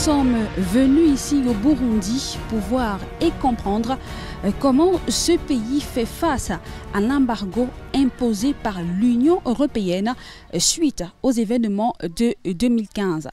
sommes venus ici au Burundi pour voir et comprendre comment ce pays fait face à l'embargo imposé par l'Union européenne suite aux événements de 2015.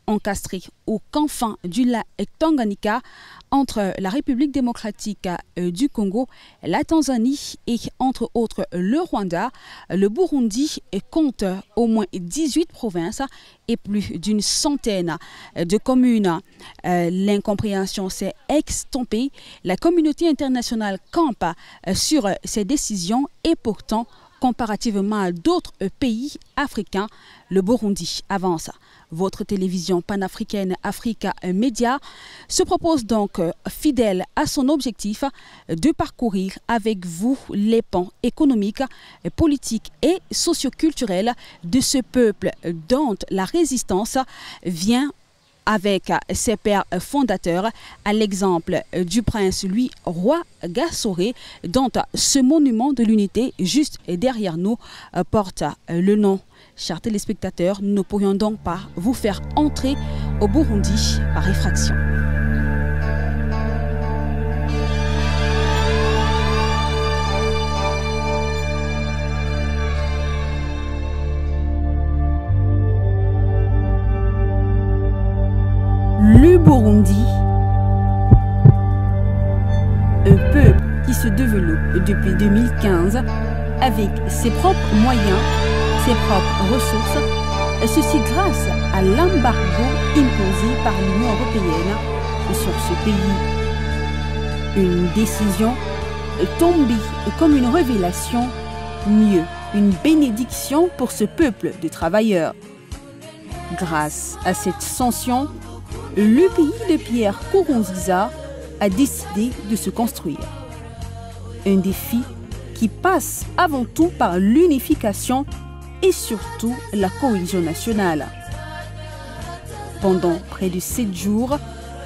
Encastré au confin du lac Tanganyika entre la République démocratique du Congo, la Tanzanie et entre autres le Rwanda, le Burundi compte au moins 18 provinces et plus d'une centaine de communes. L'incompréhension s'est estompée. La communauté internationale campe sur ces décisions et pourtant, comparativement à d'autres pays africains, le Burundi avance. Votre télévision panafricaine Africa Media se propose donc, fidèle à son objectif, de parcourir avec vous les pans économiques, politiques et socioculturels de ce peuple dont la résistance vient avec ses pères fondateurs, à l'exemple du prince Louis Roi Gassoré, dont ce monument de l'unité juste derrière nous porte le nom. Chers téléspectateurs, nous ne pourrions donc pas vous faire entrer au Burundi par effraction. Le Burundi, un peuple qui se développe depuis 2015 avec ses propres moyens, ses propres ressources, ceci grâce à l'embargo imposé par l'Union européenne sur ce pays. Une décision tombée comme une révélation, mieux, une bénédiction pour ce peuple de travailleurs. Grâce à cette sanction, le pays de Pierre Nkurunziza a décidé de se construire. Un défi qui passe avant tout par l'unification et surtout la cohésion nationale. Pendant près de 7 jours,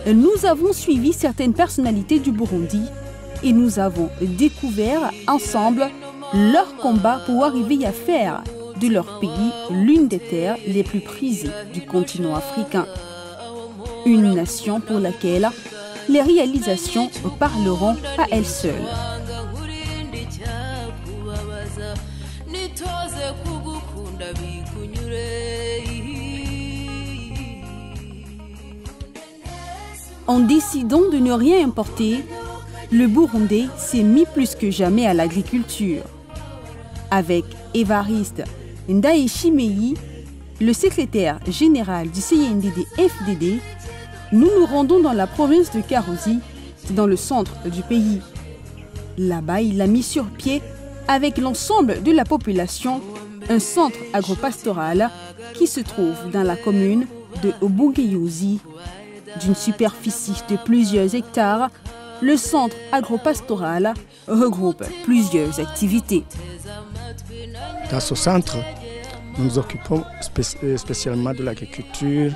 nous avons suivi certaines personnalités du Burundi et nous avons découvert ensemble leur combat pour arriver à faire de leur pays l'une des terres les plus prisées du continent africain. Une nation pour laquelle les réalisations parleront à elles seules. En décidant de ne rien importer, le Burundi s'est mis plus que jamais à l'agriculture. Avec Évariste Ndayishimiye, le secrétaire général du CNDD-FDD, nous nous rendons dans la province de Karuzi, dans le centre du pays. Là-bas, il a mis sur pied, avec l'ensemble de la population, un centre agropastoral qui se trouve dans la commune de Bugeyuzi. D'une superficie de plusieurs hectares, le centre agropastoral regroupe plusieurs activités. Dans ce centre, nous nous occupons spécialement de l'agriculture,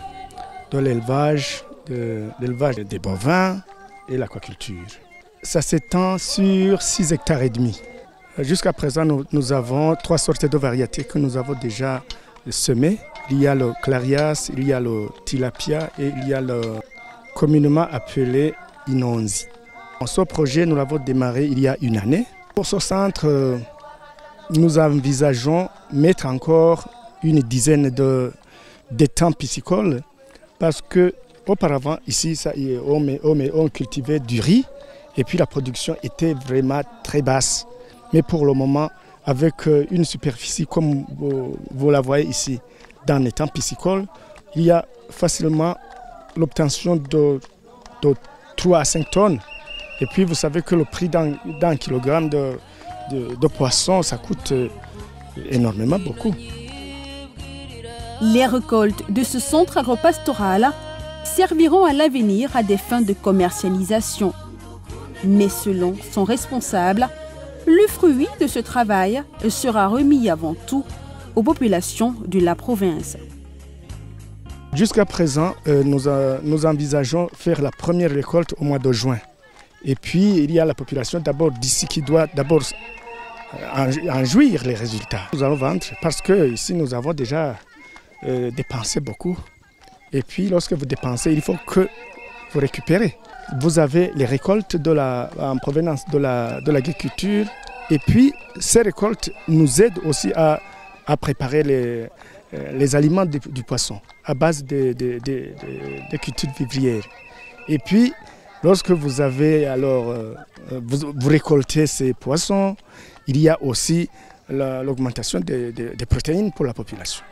de l'élevage, des bovins et l'aquaculture. Ça s'étend sur 6 hectares et demi. Jusqu'à présent, nous avons 3 sortes de variétés que nous avons déjà semées. Il y a le clarias, il y a le tilapia et il y a le communément appelé inonzi. Ce projet, nous l'avons démarré il y a une année. Pour ce centre, nous envisageons mettre encore une dizaine d'étangs piscicoles parce que auparavant, ici, on cultivait du riz et puis la production était vraiment très basse. Mais pour le moment, avec une superficie comme vous la voyez ici, dans l'étang piscicole, il y a facilement l'obtention de 3 à 5 tonnes. Et puis vous savez que le prix d'un kilogramme de poisson, ça coûte énormément beaucoup. Les récoltes de ce centre agropastoral serviront à l'avenir à des fins de commercialisation. Mais selon son responsable, le fruit de ce travail sera remis avant tout aux populations de la province. Jusqu'à présent, nous envisageons faire la première récolte au mois de juin. Et puis, il y a la population d'abord d'ici qui doit d'abord en jouir les résultats. Nous allons vendre parce que ici nous avons déjà dépensé beaucoup. Et puis lorsque vous dépensez, il faut que vous récupérez. Vous avez les récoltes en provenance de l'agriculture. Et puis ces récoltes nous aident aussi à préparer les aliments du poisson à base des cultures vivrières. Et puis lorsque vous avez vous récoltez ces poissons, il y a aussi l'augmentation des protéines pour la population.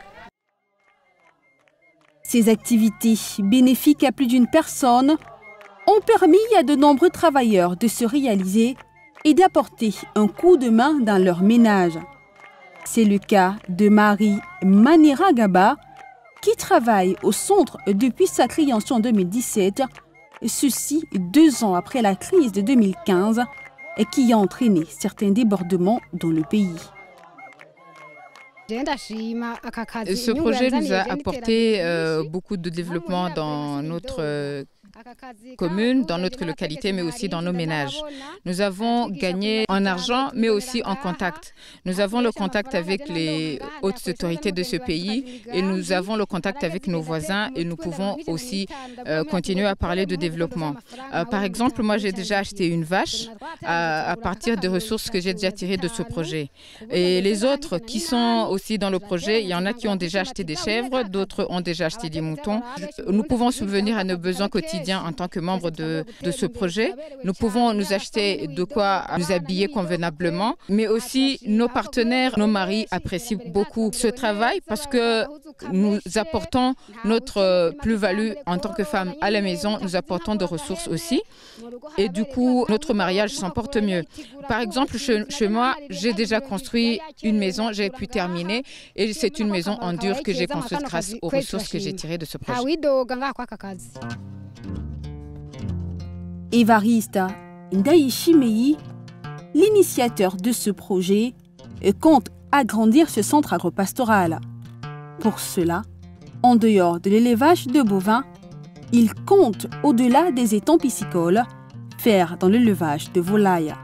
Ces activités bénéfiques à plus d'une personne ont permis à de nombreux travailleurs de se réaliser et d'apporter un coup de main dans leur ménage. C'est le cas de Marie Maniragaba qui travaille au centre depuis sa création en 2017, ceci 2 ans après la crise de 2015 et qui a entraîné certains débordements dans le pays. Ce projet nous a apporté beaucoup de développement dans notre commune, dans notre localité, mais aussi dans nos ménages. Nous avons gagné en argent, mais aussi en contact. Nous avons le contact avec les hautes autorités de ce pays et nous avons le contact avec nos voisins et nous pouvons aussi continuer à parler de développement. Par exemple, moi j'ai déjà acheté une vache à partir des ressources que j'ai déjà tirées de ce projet. Et les autres qui sont aussi dans le projet, il y en a qui ont déjà acheté des chèvres, d'autres ont déjà acheté des moutons. Nous pouvons subvenir à nos besoins quotidiens en tant que membres de ce projet. Nous pouvons nous acheter de quoi nous habiller convenablement, mais aussi nos partenaires, nos maris apprécient beaucoup ce travail parce que nous apportons notre plus-value en tant que femmes à la maison, nous apportons de ressources aussi et du coup notre mariage s'en porte mieux. Par exemple, chez moi, j'ai déjà construit une maison, j'ai pu terminer et c'est une maison en dur que j'ai construite grâce aux ressources que j'ai tirées de ce projet. Évariste Ndaïchimei, l'initiateur de ce projet, compte agrandir ce centre agropastoral. Pour cela, en dehors de l'élevage de bovins, il compte, au-delà des étangs piscicoles, faire dans l'élevage de volailles.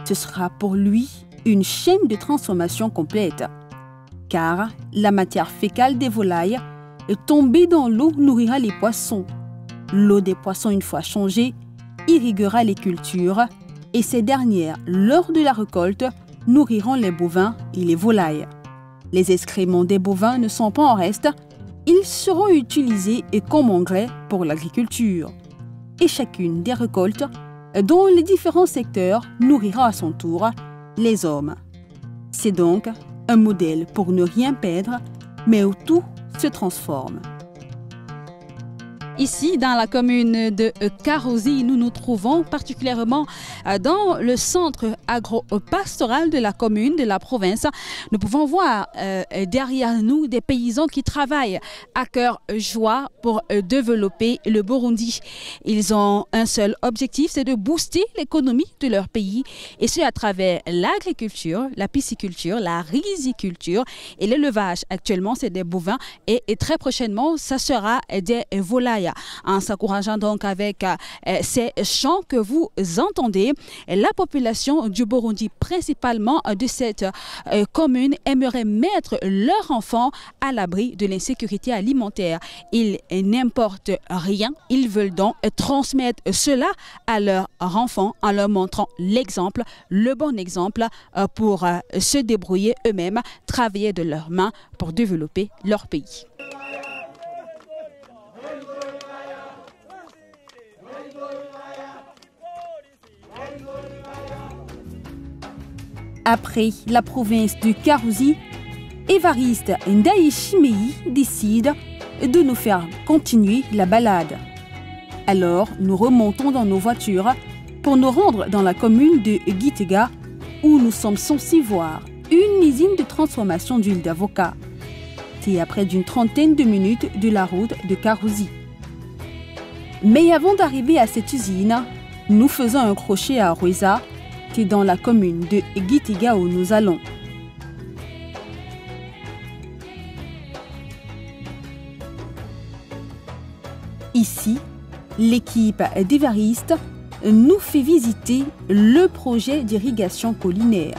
Ce sera pour lui une chaîne de transformation complète, car la matière fécale des volailles tombée dans l'eau nourrira les poissons. L'eau des poissons, une fois changée, irriguera les cultures et ces dernières, lors de la récolte, nourriront les bovins et les volailles. Les excréments des bovins ne sont pas en reste, ils seront utilisés comme engrais pour l'agriculture. Et chacune des récoltes, dans les différents secteurs, nourrira à son tour les hommes. C'est donc un modèle pour ne rien perdre, mais où tout se transforme. Ici, dans la commune de Karouzi, nous nous trouvons particulièrement dans le centre agro-pastoral de la commune, de la province. Nous pouvons voir derrière nous des paysans qui travaillent à cœur joie pour développer le Burundi. Ils ont un seul objectif, c'est de booster l'économie de leur pays, et ce à travers l'agriculture, la pisciculture, la riziculture et l'élevage. Actuellement, c'est des bovins et très prochainement, ça sera des volailles. En s'encourageant donc avec ces chants que vous entendez, la population du Burundi, principalement de cette commune, aimerait mettre leurs enfants à l'abri de l'insécurité alimentaire. Ils n'importent rien, ils veulent donc transmettre cela à leurs enfants en leur montrant l'exemple, le bon exemple pour se débrouiller eux-mêmes, travailler de leurs mains pour développer leur pays. Après la province de Karouzi, Évariste Ndaïchimei décide de nous faire continuer la balade. Alors, nous remontons dans nos voitures pour nous rendre dans la commune de Gitega, où nous sommes censés voir une usine de transformation d'huile d'avocat. C'est à près d'une trentaine de minutes de la route de Karouzi. Mais avant d'arriver à cette usine, nous faisons un crochet à Rweza, dans la commune de Gitega où nous allons. Ici, l'équipe d'Évariste nous fait visiter le projet d'irrigation collinaire.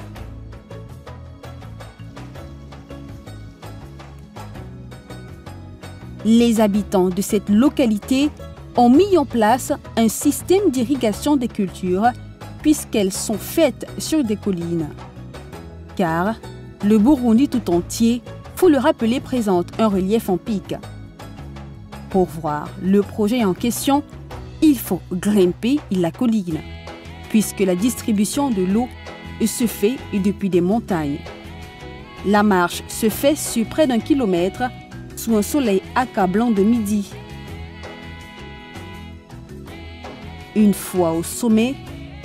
Les habitants de cette localité ont mis en place un système d'irrigation des cultures puisqu'elles sont faites sur des collines. Car le Burundi tout entier, faut le rappeler, présente un relief en pic. Pour voir le projet en question, il faut grimper la colline, puisque la distribution de l'eau se fait depuis des montagnes. La marche se fait sur près d'1 kilomètre sous un soleil accablant de midi. Une fois au sommet,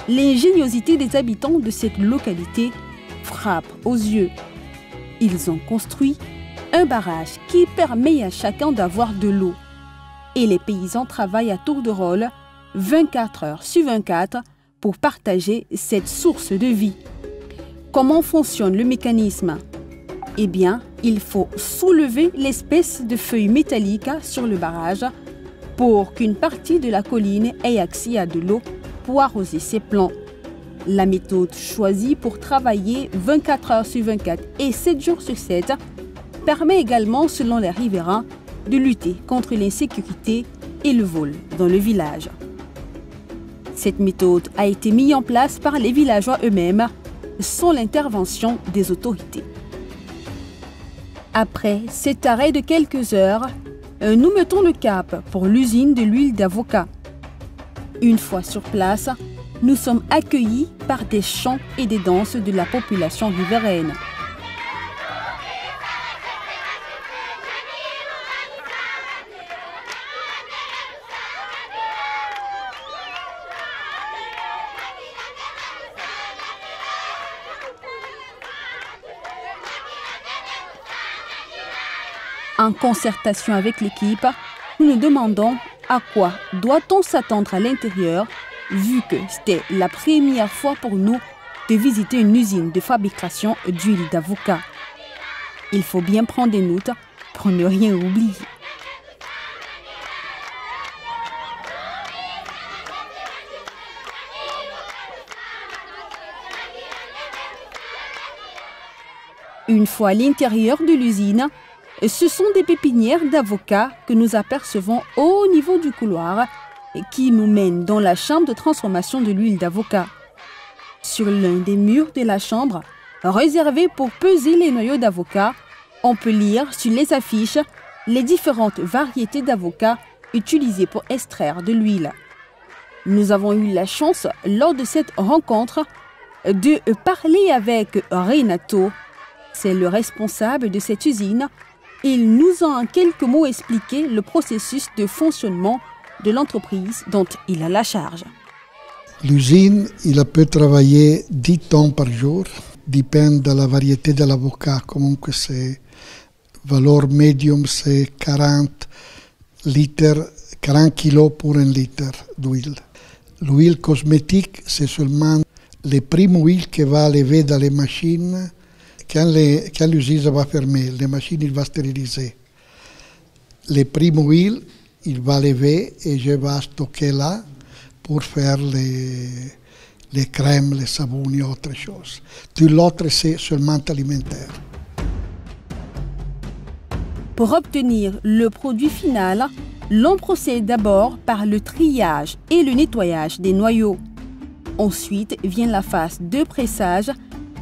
l'ingéniosité des habitants de cette localité frappe aux yeux. Ils ont construit un barrage qui permet à chacun d'avoir de l'eau. Et les paysans travaillent à tour de rôle 24 heures sur 24 pour partager cette source de vie. Comment fonctionne le mécanisme? Eh bien, il faut soulever l'espèce de feuille métallique sur le barrage pour qu'une partie de la colline ait accès à de l'eau pour arroser ses plants. La méthode choisie pour travailler 24 heures sur 24 et 7 jours sur 7 permet également, selon les riverains, de lutter contre l'insécurité et le vol dans le village. Cette méthode a été mise en place par les villageois eux-mêmes sans l'intervention des autorités. Après cet arrêt de quelques heures, nous mettons le cap pour l'usine de l'huile d'avocat. Une fois sur place, nous sommes accueillis par des chants et des danses de la population riveraine. En concertation avec l'équipe, nous nous demandons à quoi doit-on s'attendre à l'intérieur, vu que c'était la première fois pour nous de visiter une usine de fabrication d'huile d'avocat. Il faut bien prendre des notes pour ne rien oublier. Une fois à l'intérieur de l'usine, ce sont des pépinières d'avocats que nous apercevons au niveau du couloir et qui nous mènent dans la chambre de transformation de l'huile d'avocat. Sur l'un des murs de la chambre, réservé pour peser les noyaux d'avocat, on peut lire sur les affiches les différentes variétés d'avocats utilisées pour extraire de l'huile. Nous avons eu la chance, lors de cette rencontre, de parler avec Renato. C'est le responsable de cette usine. Il nous a en quelques mots expliqué le processus de fonctionnement de l'entreprise dont il a la charge. L'usine, il peut travailler 10 tonnes par jour, dépend de la variété de l'avocat. Comunque, c'est valeur médium, c'est 40 kilos pour 1 litre d'huile. L'huile cosmétique, c'est seulement les primes huiles qui va lever dans les machines. Quand l'usine va fermer, les machines il va stériliser. Les primes huiles, il va lever et je vais stocker là pour faire les crèmes, les savons et autre chose. Tout l'autre, c'est seulement alimentaire. Pour obtenir le produit final, l'on procède d'abord par le triage et le nettoyage des noyaux. Ensuite vient la phase de pressage,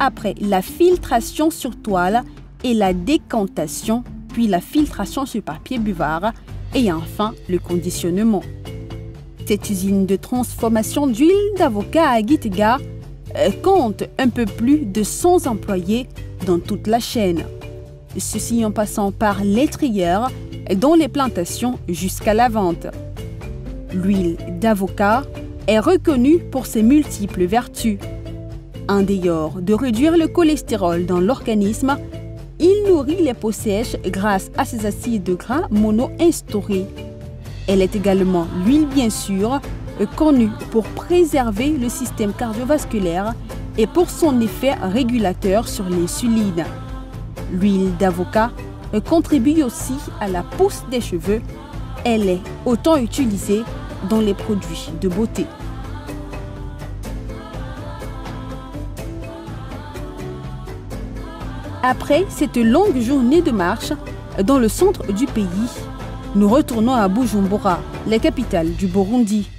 après la filtration sur toile et la décantation, puis la filtration sur papier buvard et enfin le conditionnement. Cette usine de transformation d'huile d'avocat à Gitega compte un peu plus de 100 employés dans toute la chaîne. Ceci en passant par les trieurs, dans les plantations jusqu'à la vente. L'huile d'avocat est reconnue pour ses multiples vertus. En dehors de réduire le cholestérol dans l'organisme, il nourrit les peaux sèches grâce à ses acides gras monoinstaurés. Elle est également l'huile bien sûre, connue pour préserver le système cardiovasculaire et pour son effet régulateur sur l'insuline. L'huile d'avocat contribue aussi à la pousse des cheveux. Elle est autant utilisée dans les produits de beauté. Après cette longue journée de marche dans le centre du pays, nous retournons à Bujumbura, la capitale du Burundi.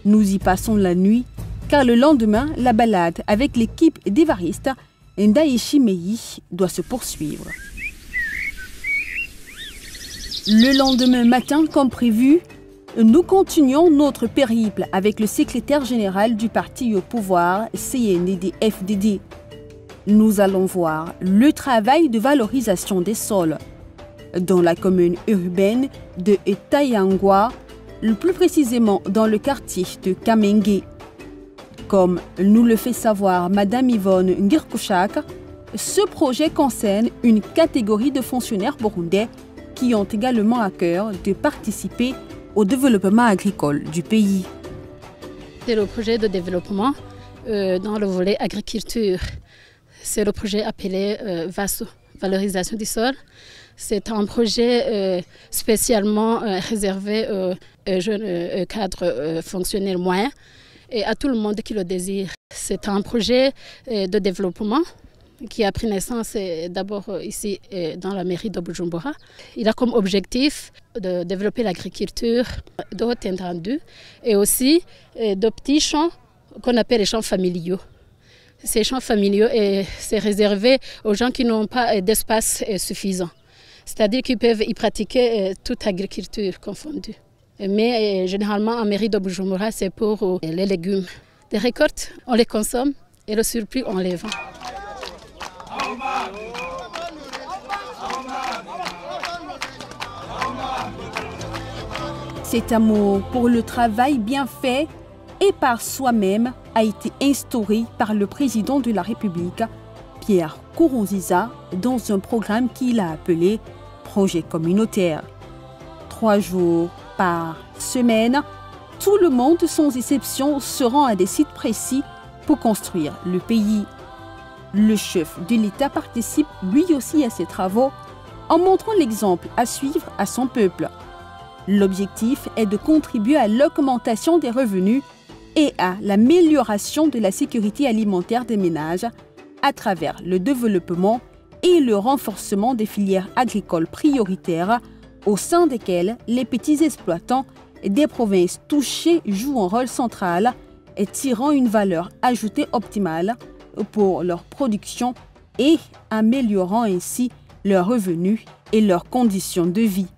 Nous y passons la nuit, car le lendemain, la balade avec l'équipe d'Évariste Ndaishi Meyi doit se poursuivre. Le lendemain matin, comme prévu, nous continuons notre périple avec le secrétaire général du parti au pouvoir, CNDD-FDD. Nous allons voir le travail de valorisation des sols dans la commune urbaine de Tayangwa, plus précisément dans le quartier de Kamenge. Comme nous le fait savoir Madame Yvonne Ngirkushak, ce projet concerne une catégorie de fonctionnaires burundais qui ont également à cœur de participer au développement agricole du pays. C'est le projet de développement dans le volet agriculture. C'est le projet appelé VASO, valorisation du sol. C'est un projet spécialement réservé aux jeunes cadres fonctionnels moyens et à tout le monde qui le désire. C'est un projet de développement qui a pris naissance d'abord ici dans la mairie de Bujumbura. Il a comme objectif de développer l'agriculture de haute étendue et aussi de petits champs qu'on appelle les champs familiaux. Ces champs familiaux, c'est réservé aux gens qui n'ont pas d'espace suffisant. C'est-à-dire qu'ils peuvent y pratiquer toute agriculture confondue. Mais généralement, en mairie de Bujumbura, c'est pour les légumes. Les récoltes, on les consomme et le surplus, on les vend. Cet amour pour le travail bien fait et par soi-même a été instauré par le président de la République, Pierre Nkurunziza, dans un programme qu'il a appelé Projet communautaire. 3 jours par semaine, tout le monde, sans exception, se rend à des sites précis pour construire le pays. Le chef de l'État participe lui aussi à ces travaux en montrant l'exemple à suivre à son peuple. L'objectif est de contribuer à l'augmentation des revenus et à l'amélioration de la sécurité alimentaire des ménages à travers le développement et le renforcement des filières agricoles prioritaires au sein desquelles les petits exploitants des provinces touchées jouent un rôle central et tirant une valeur ajoutée optimale pour leur production et améliorant ainsi leurs revenus et leurs conditions de vie.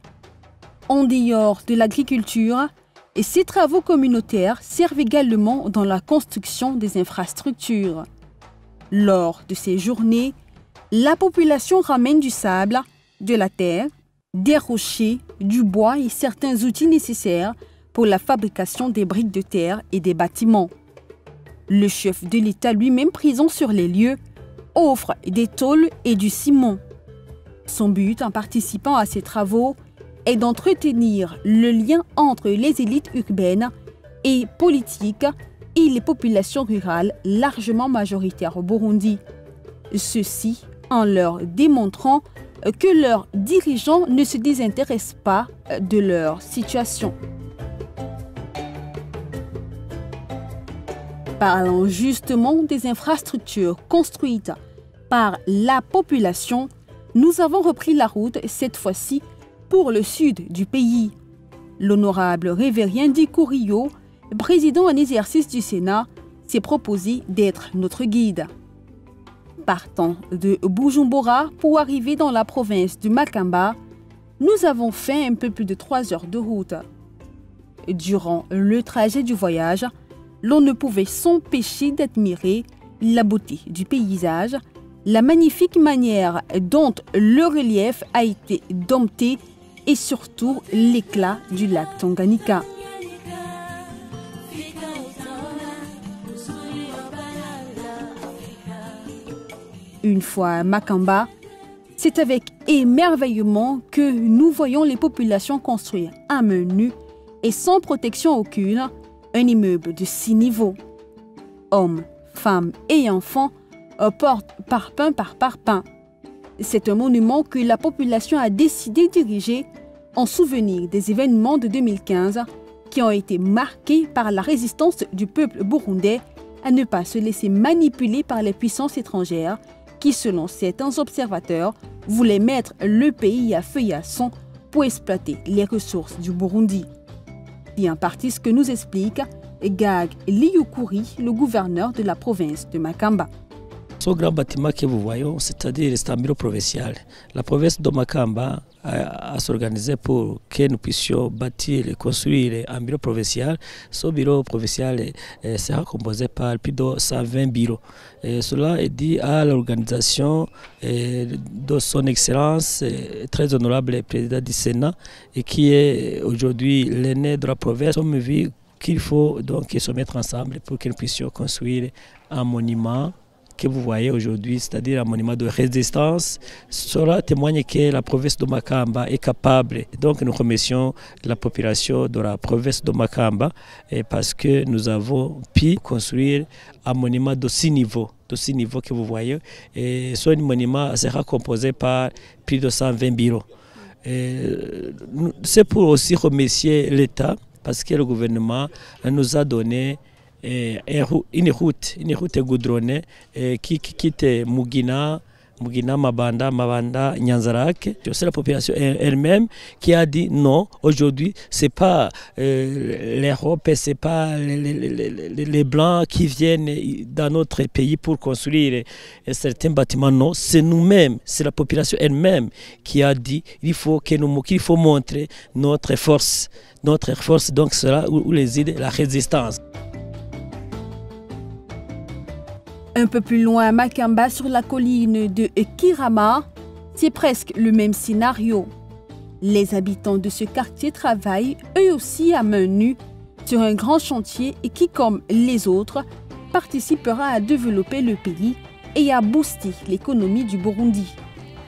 En dehors de l'agriculture, ces travaux communautaires servent également dans la construction des infrastructures. Lors de ces journées, la population ramène du sable, de la terre, des rochers, du bois et certains outils nécessaires pour la fabrication des briques de terre et des bâtiments. Le chef de l'État lui-même présent sur les lieux offre des tôles et du ciment. Son but en participant à ces travaux est d'entretenir le lien entre les élites urbaines et politiques et les populations rurales largement majoritaires au Burundi. Ceci en leur démontrant que leurs dirigeants ne se désintéressent pas de leur situation. Parlant justement des infrastructures construites par la population, nous avons repris la route cette fois-ci pour le sud du pays. L'honorable révérien Diko Rio, président en exercice du Sénat, s'est proposé d'être notre guide. Partant de Bujumbura pour arriver dans la province du Makamba, nous avons fait un peu plus de 3 heures de route. Durant le trajet du voyage, l'on ne pouvait s'empêcher d'admirer la beauté du paysage, la magnifique manière dont le relief a été dompté et surtout l'éclat du lac Tanganyika. Une fois à Makamba, c'est avec émerveillement que nous voyons les populations construire à main nue et sans protection aucune un immeuble de 6 niveaux. Hommes, femmes et enfants portent parpaing par parpaing. C'est un monument que la population a décidé d'ériger en souvenir des événements de 2015 qui ont été marqués par la résistance du peuple burundais à ne pas se laisser manipuler par les puissances étrangères qui, selon certains observateurs, voulaient mettre le pays à feu et à sang pour exploiter les ressources du Burundi. C'est en partie ce que nous explique Gag Liyukuri, le gouverneur de la province de Makamba. Ce grand bâtiment que vous voyez, c'est-à-dire c'est un bureau provincial. La province de Makamba a s'organisé pour que nous puissions bâtir et construire un bureau provincial. Ce bureau provincial sera composé par plus de 120 bureaux. Et cela est dit à l'organisation de son Excellence, très honorable président du Sénat, et qui est aujourd'hui l'aîné de la province. Nous avons vu qu'il faut donc se mettre ensemble pour que nous puissions construire un monument que vous voyez aujourd'hui, c'est-à-dire un monument de résistance. Cela témoigne que la province de Makamba est capable. Donc nous remercions la population de la province de Makamba parce que nous avons pu construire un monument de 6 niveaux. De 6 niveaux que vous voyez. Et ce monument sera composé par plus de 120 bureaux. C'est pour aussi remercier l'État parce que le gouvernement nous a donné une route goudronnée qui quitte Mugina, Mabanda, Nyanzarak. C'est la population elle-même qui a dit non, aujourd'hui, ce n'est pas l'Europe, ce n'est pas les Blancs qui viennent dans notre pays pour construire certains bâtiments. Non, c'est nous-mêmes, c'est la population elle-même qui a dit qu'il faut montrer notre force, donc cela où réside la résistance. Un peu plus loin à Makamba, sur la colline de Kirama, c'est presque le même scénario. Les habitants de ce quartier travaillent eux aussi à main nue sur un grand chantier et qui, comme les autres, participera à développer le pays et à booster l'économie du Burundi.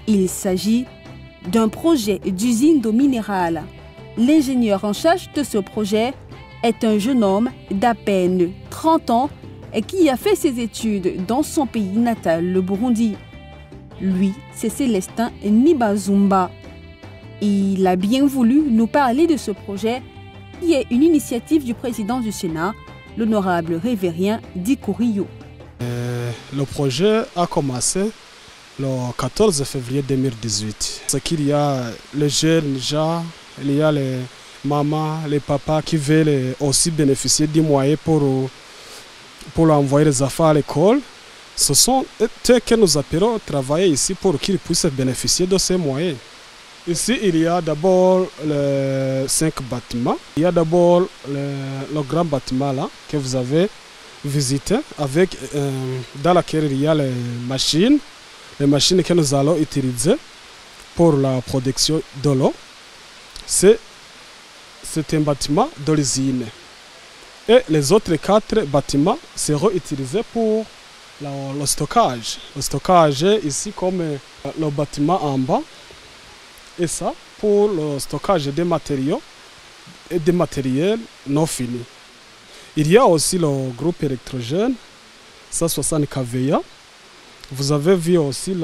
Il s'agit d'un projet d'usine d'eau minérale. L'ingénieur en charge de ce projet est un jeune homme d'à peine 30 ans et qui a fait ses études dans son pays natal, le Burundi. Lui, c'est Célestin Nibazumba. Il a bien voulu nous parler de ce projet qui est une initiative du président du Sénat, l'honorable révérien Dikouriyo. Le projet a commencé le 14 février 2018. C'est qu'il y a les jeunes gens, il y a les mamans, les papas qui veulent aussi bénéficier du moyen pour envoyer les enfants à l'école. Ce sont eux que nous appelons travailler ici pour qu'ils puissent bénéficier de ces moyens. Ici, il y a d'abord les 5 bâtiments. Il y a d'abord le grand bâtiment là que vous avez visité, avec, dans laquelle il y a les machines que nous allons utiliser pour la production de l'eau. C'est un bâtiment de l'usine. Et les autres 4 bâtiments seront utilisés pour le stockage. Le stockage est ici comme le bâtiment en bas. Et ça pour le stockage des matériaux et des matériels non finis. Il y a aussi le groupe électrogène, 160 kVA. Vous avez vu aussi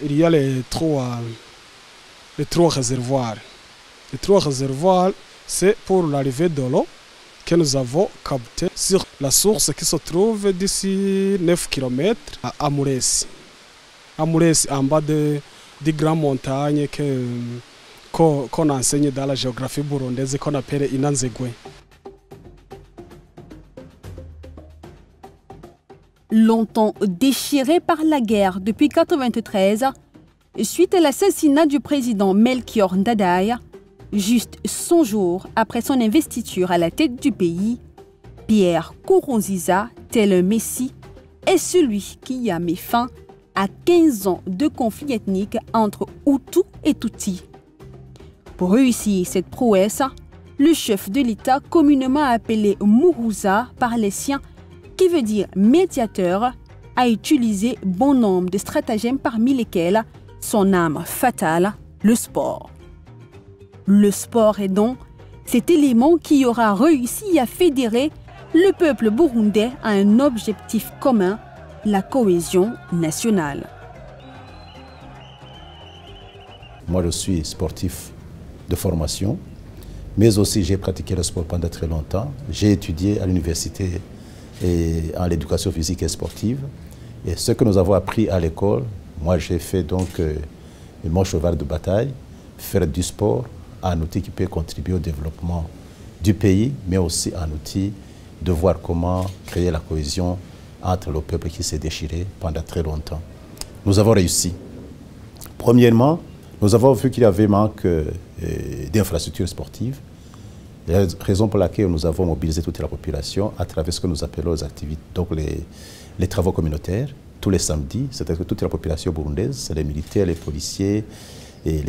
il y a les 3 réservoirs. Les 3 réservoirs, c'est pour l'arrivée de l'eau que nous avons capté sur la source qui se trouve d'ici 9 km à Mouresi. À Mouresi, en bas des grandes montagnes qu'on enseigne dans la géographie burundaise, qu'on appelle Inanzegwe. Longtemps déchiré par la guerre depuis 1993, suite à l'assassinat du président Melchior Ndadaye, juste 100 jours après son investiture à la tête du pays, Pierre Nkurunziza, tel un messie, est celui qui a mis fin à 15 ans de conflit ethnique entre Hutus et Tutsis. Pour réussir cette prouesse, le chef de l'État, communément appelé Muhuza par les siens, qui veut dire médiateur, a utilisé bon nombre de stratagèmes parmi lesquels son arme fatale, le sport. Le sport est donc cet élément qui aura réussi à fédérer le peuple burundais à un objectif commun, la cohésion nationale. Moi, je suis sportif de formation, mais aussi j'ai pratiqué le sport pendant très longtemps. J'ai étudié à l'université en l'éducation physique et sportive. Et ce que nous avons appris à l'école, moi j'ai fait donc mon cheval de bataille, faire du sport, un outil qui peut contribuer au développement du pays, mais aussi un outil de voir comment créer la cohésion entre le peuple qui s'est déchiré pendant très longtemps. Nous avons réussi. Premièrement, nous avons vu qu'il y avait manque d'infrastructures sportives. La raison pour laquelle nous avons mobilisé toute la population à travers ce que nous appelons les activités, donc les travaux communautaires, tous les samedis, c'est-à-dire que toute la population burundaise, les militaires, les policiers, et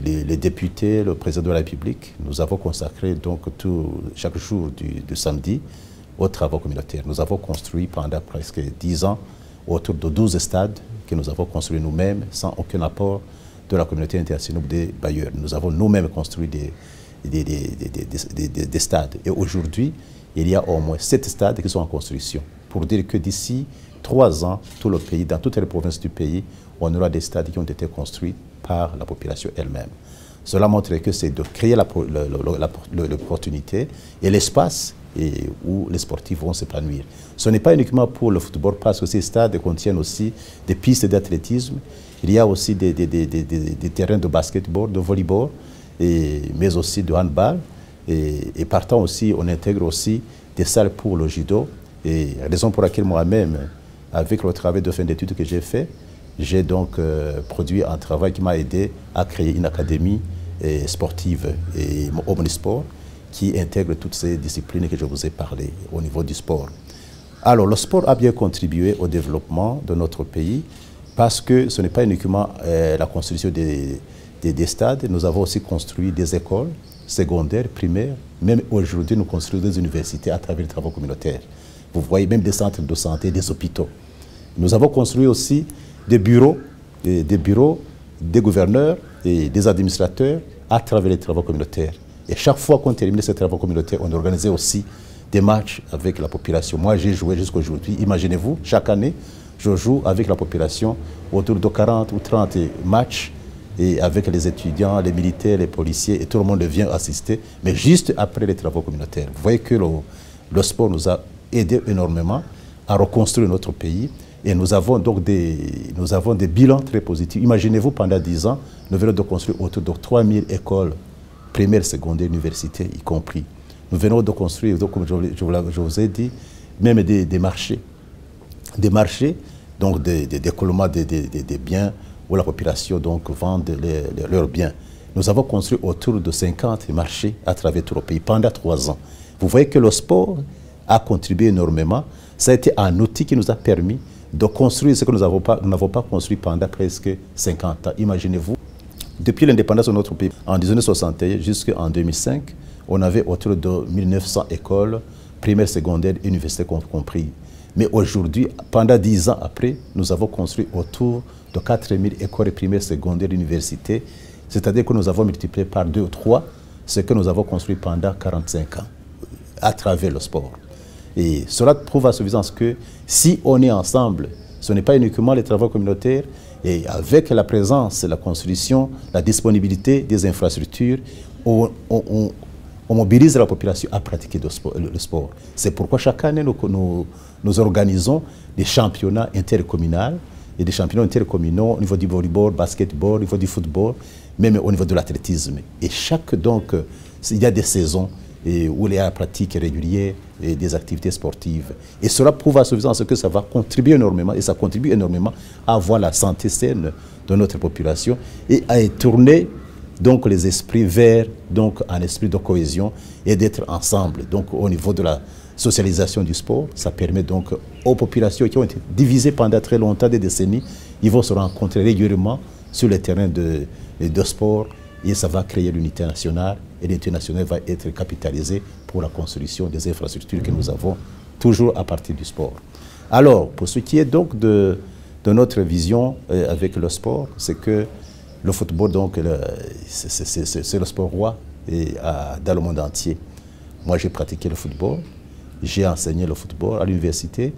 les députés, le président de la République, nous avons consacré donc chaque jour du samedi aux travaux communautaires. Nous avons construit pendant presque 10 ans autour de 12 stades que nous avons construits nous-mêmes sans aucun apport de la communauté internationale des bailleurs. Nous avons nous-mêmes construit des stades. Et aujourd'hui, il y a au moins 7 stades qui sont en construction. Pour dire que d'ici 3 ans, tout le pays, dans toutes les provinces du pays, on aura des stades qui ont été construits par la population elle-même. Cela montre que c'est de créer l'opportunité et l'espace où les sportifs vont s'épanouir. Ce n'est pas uniquement pour le football, parce que ces stades contiennent aussi des pistes d'athlétisme. Il y a aussi des terrains de basketball, de volleyball, mais aussi de handball. Et partant aussi, on intègre aussi des salles pour le judo. Et raison pour laquelle moi-même, avec le travail de fin d'études que j'ai fait, j'ai donc produit un travail qui m'a aidé à créer une académie sportive et omnisport qui intègre toutes ces disciplines que je vous ai parlé au niveau du sport. Alors, le sport a bien contribué au développement de notre pays parce que ce n'est pas uniquement la construction des stades, nous avons aussi construit des écoles secondaires, primaires, même aujourd'hui nous construisons des universités à travers les travaux communautaires. Vous voyez même des centres de santé, des hôpitaux. Nous avons construit aussi des bureaux des gouverneurs et des administrateurs à travers les travaux communautaires. Et chaque fois qu'on terminait ces travaux communautaires, on organisait aussi des matchs avec la population. Moi, j'ai joué jusqu'à aujourd'hui. Imaginez-vous, chaque année, je joue avec la population autour de 40 ou 30 matchs et avec les étudiants, les militaires, les policiers, et tout le monde vient assister, mais juste après les travaux communautaires. Vous voyez que le sport nous a aidé énormément à reconstruire notre pays. Et nous avons donc des bilans très positifs. Imaginez-vous, pendant 10 ans, nous venons de construire autour de 3000 écoles primaires, secondaires, universités y compris. Nous venons de construire, donc, comme je vous ai dit, même des marchés. Des marchés, donc des collements des biens où la population donc vend leurs biens. Nous avons construit autour de 50 marchés à travers tout le pays pendant 3 ans. Vous voyez que le sport a contribué énormément. Ça a été un outil qui nous a permis de construire ce que nous n'avons pas construit pendant presque 50 ans. Imaginez-vous, depuis l'indépendance de notre pays, en 1961 jusqu'en 2005, on avait autour de 1900 écoles, primaires, secondaires, universités compris. Mais aujourd'hui, pendant 10 ans après, nous avons construit autour de 4000 écoles primaires, secondaires, universités. C'est-à-dire que nous avons multiplié par 2 ou 3 ce que nous avons construit pendant 45 ans à travers le sport. Et cela prouve à suffisance que si on est ensemble, ce n'est pas uniquement les travaux communautaires, et avec la présence, la construction, la disponibilité des infrastructures, on mobilise la population à pratiquer le sport. C'est pourquoi chaque année, nous organisons des championnats intercommunaux et des championnats intercommunaux au niveau du volleyball, basketball, au niveau du football, même au niveau de l'athlétisme. Et donc, il y a des saisons où il y a la pratique régulière et des activités sportives. Et cela prouve à suffisance que ça va contribuer énormément, et ça contribue énormément à avoir la santé saine de notre population et à tourner donc les esprits vers donc un esprit de cohésion et d'être ensemble. Donc au niveau de la socialisation du sport, ça permet donc aux populations qui ont été divisées pendant très longtemps, des décennies, ils vont se rencontrer régulièrement sur les terrains de sport et ça va créer l'unité nationale et l'unité nationale va être capitalisée pour la construction des infrastructures que nous avons toujours à partir du sport. Alors, pour ce qui est donc de notre vision avec le sport, c'est que le football, donc, c'est le sport roi dans le monde entier. Moi, j'ai pratiqué le football, j'ai enseigné le football à l'université,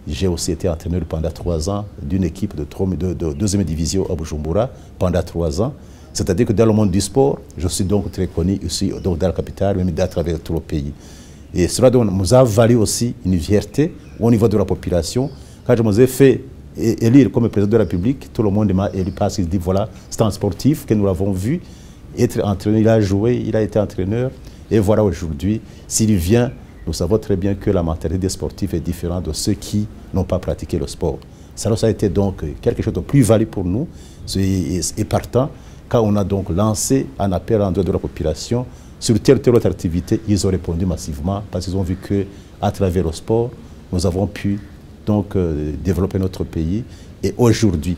j'ai aussi été entraîneur pendant 3 ans d'une équipe de 2e division à Bujumbura pendant 3 ans. C'est-à-dire que dans le monde du sport, je suis donc très connu ici, donc dans la capitale, même à travers tout le pays. Et cela donc, nous a valu aussi une fierté au niveau de la population. Quand je me suis fait élire comme président de la République, tout le monde m'a élu parce qu'il dit voilà, c'est un sportif que nous l'avons vu être entraîneur, il a joué, il a été entraîneur. Et voilà aujourd'hui, s'il vient, nous savons très bien que la mentalité des sportifs est différente de ceux qui n'ont pas pratiqué le sport. Ça a été donc quelque chose de plus-value pour nous. Et partant, quand on a donc lancé un appel en dehors de la population, sur telle autre activité, ils ont répondu massivement parce qu'ils ont vu qu'à travers le sport, nous avons pu donc développer notre pays. Et aujourd'hui,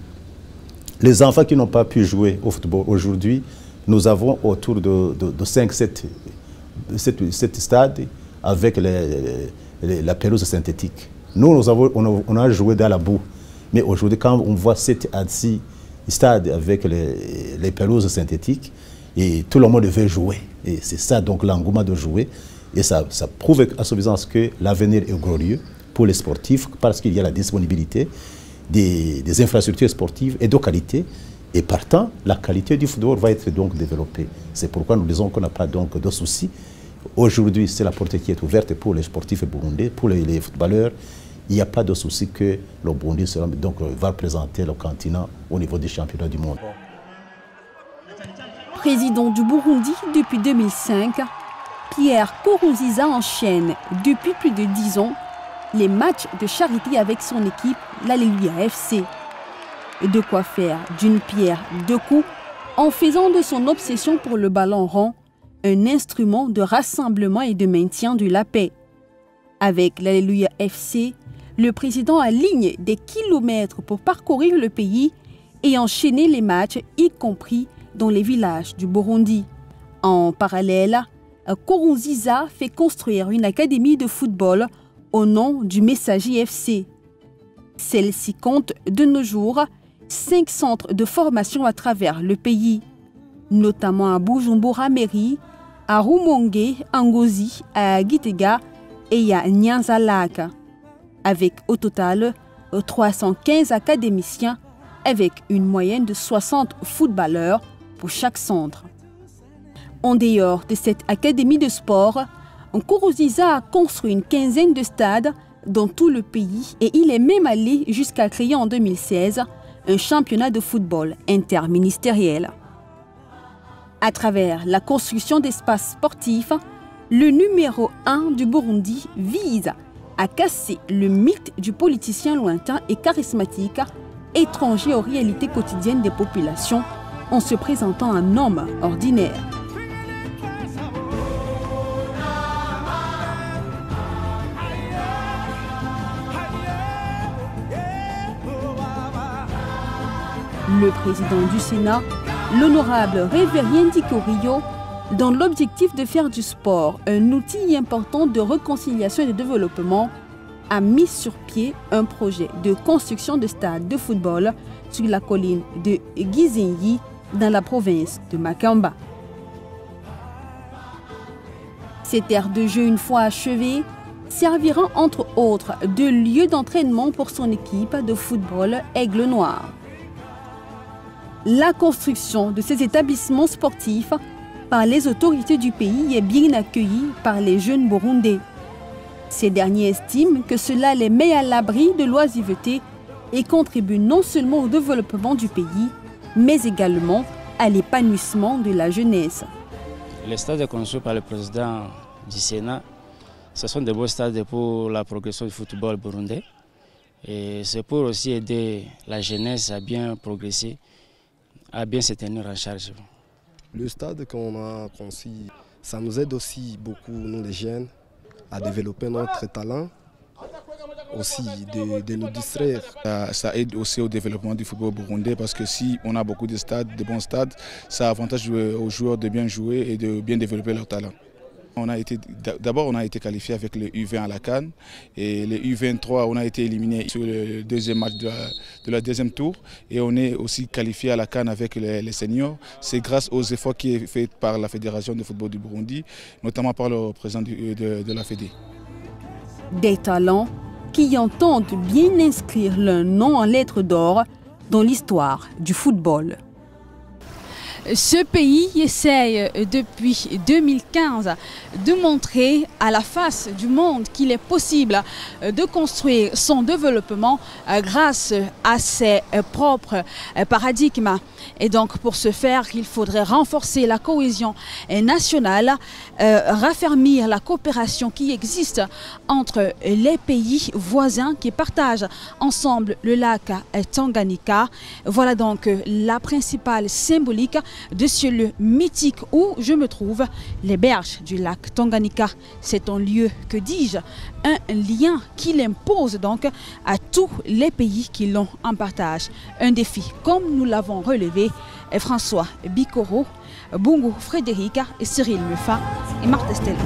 les enfants qui n'ont pas pu jouer au football, aujourd'hui, nous avons autour de 5-7 stades avec la pelouse synthétique. Nous, on a joué dans la boue. Mais aujourd'hui, quand on voit 7 à 6 stades avec les pelouses synthétiques, et tout le monde veut jouer. Et c'est ça donc l'engouement de jouer. Et ça prouve à suffisance que l'avenir est glorieux pour les sportifs parce qu'il y a la disponibilité des infrastructures sportives et de qualité. Et partant, la qualité du football va être donc développée. C'est pourquoi nous disons qu'on n'a pas donc de soucis. Aujourd'hui, c'est la porte qui est ouverte pour les sportifs burundais, pour les footballeurs. Il n'y a pas de souci que le Burundi va représenter le continent au niveau des championnats du monde. Président du Burundi depuis 2005, Pierre Nkurunziza enchaîne depuis plus de 10 ans les matchs de charité avec son équipe, l'Alléluia FC. De quoi faire d'une pierre deux coups en faisant de son obsession pour le ballon rond un instrument de rassemblement et de maintien de la paix. Avec l'Alléluia FC, le président aligne des kilomètres pour parcourir le pays et enchaîner les matchs, y compris dans les villages du Burundi. En parallèle, Nkurunziza fait construire une académie de football au nom du Messager FC. Celle-ci compte de nos jours 5 centres de formation à travers le pays, notamment à Bujumbura Mairie, à Rumonge, à Ngozi, à Gitega et à Nyanza-Lac, avec au total 315 académiciens avec une moyenne de 60 footballeurs pour chaque centre. En dehors de cette académie de sport, Nkurunziza a construit une quinzaine de stades dans tout le pays et il est même allé jusqu'à créer en 2016 un championnat de football interministériel. À travers la construction d'espaces sportifs, le numéro 1 du Burundi vise à casser le mythe du politicien lointain et charismatique, étranger aux réalités quotidiennes des populations, en se présentant un homme ordinaire. Le président du Sénat, l'honorable Révérien Dikorio, dans l'objectif de faire du sport un outil important de réconciliation et de développement, a mis sur pied un projet de construction de stade de football sur la colline de Gisenyi dans la province de Makamba. Cette aire de jeu, une fois achevée, servira entre autres de lieu d'entraînement pour son équipe de football Aigle Noir. La construction de ces établissements sportifs par les autorités du pays est bien accueillie par les jeunes burundais. Ces derniers estiment que cela les met à l'abri de l'oisiveté et contribue non seulement au développement du pays, mais également à l'épanouissement de la jeunesse. Les stades construits par le président du Sénat, ce sont de beaux stades pour la progression du football burundais. Et c'est pour aussi aider la jeunesse à bien progresser, à bien se tenir en charge. Le stade qu'on a conçu, ça nous aide aussi beaucoup, nous les jeunes, à développer notre talent, aussi de nous distraire. Ça aide aussi au développement du football burundais parce que si on a beaucoup de stades, de bons stades, ça avantage aux joueurs de bien jouer et de bien développer leur talent. D'abord, on a été qualifié avec les U20 à la CAN et les U23, on a été éliminé sur le deuxième match de la deuxième tour et on est aussi qualifié à la CAN avec les seniors. C'est grâce aux efforts qui sont faits par la Fédération de football du Burundi, notamment par le président de la Fédé. Des talents qui entendent bien inscrire leur nom en lettres d'or dans l'histoire du football. Ce pays essaye depuis 2015 de montrer à la face du monde qu'il est possible de construire son développement grâce à ses propres paradigmes. Et donc pour ce faire, il faudrait renforcer la cohésion nationale, raffermir la coopération qui existe entre les pays voisins qui partagent ensemble le lac Tanganyika. Voilà donc la principale symbolique de ce lieu mythique où je me trouve, les berges du lac Tanganyika. C'est un lieu, que dis-je, un lien qui l'impose donc à tous les pays qui l'ont en partage. Un défi, comme nous l'avons relevé, François Bikoro, Bungu Frédéric et Cyril Mufa et Marthe Estelle.